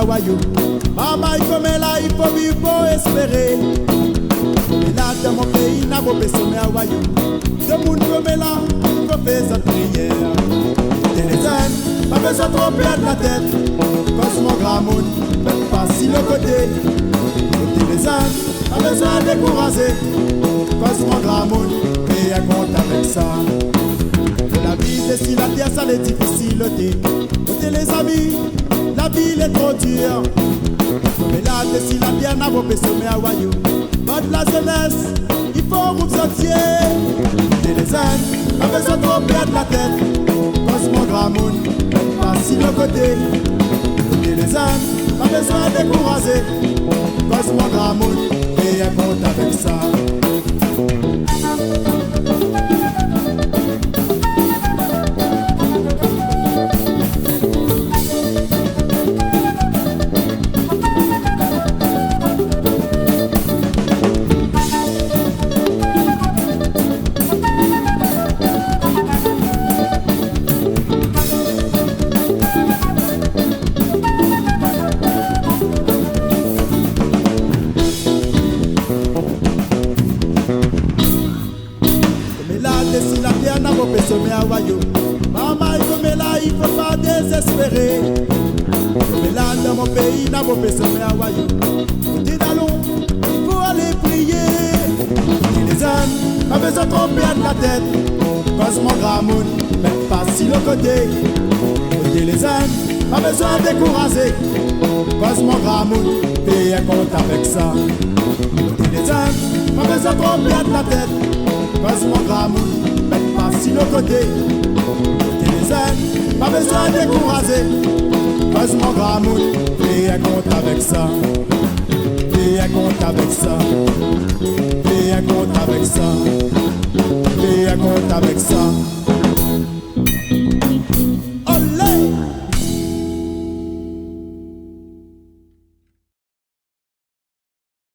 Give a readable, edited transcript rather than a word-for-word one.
wayo. Maman, il comme là, il faut vivre pour espérer. Et là, dans mon pays, n'a pas besoin de wayo. De monde comme là, il faut faire sa prière. Et les jeunes, pas besoin de trop perdre la tête. Cause mon grand monde, même pas si le côté. Et les jeunes, pas besoin de décourager. Cause mon grand monde, et un compte avec ça. La vie, c'est si la terre, ça l'est difficile. Côté les amis, la vie est trop dure. Mais là, si la terre n'a pas besoin à wayo. But la jeunesse, il faut vous sortir. Et les jeunes, pas besoin de trop perdre la tête. Cause mon grand monde, même pas si le côté. Et les jeunes, pas besoin de décourager. Cause mon grand monde, et un compte avec ça. Si la terre n'a pas besoin à wayo. Maman, il faut là, il faut pas désespérer. Mais là, dans mon pays, n'a pas besoin à wayo. Dis d'allons, il faut aller prier. Et les jeunes, pas besoin de trop perdre la tête. Cause mon grand monde, même pas si le côté. Et les jeunes, pas besoin de décourager. Cause mon grand monde, paye un compte avec ça. Et les jeunes, pas besoin de trop perdre la tête. Cause mon grand monde, même pas si le côté. Et les ailes, pas besoin de décourager. Cause mon grand monde, fais un compte avec ça. Fais un compte avec ça. Fais un compte avec ça. Fais un compte avec ça.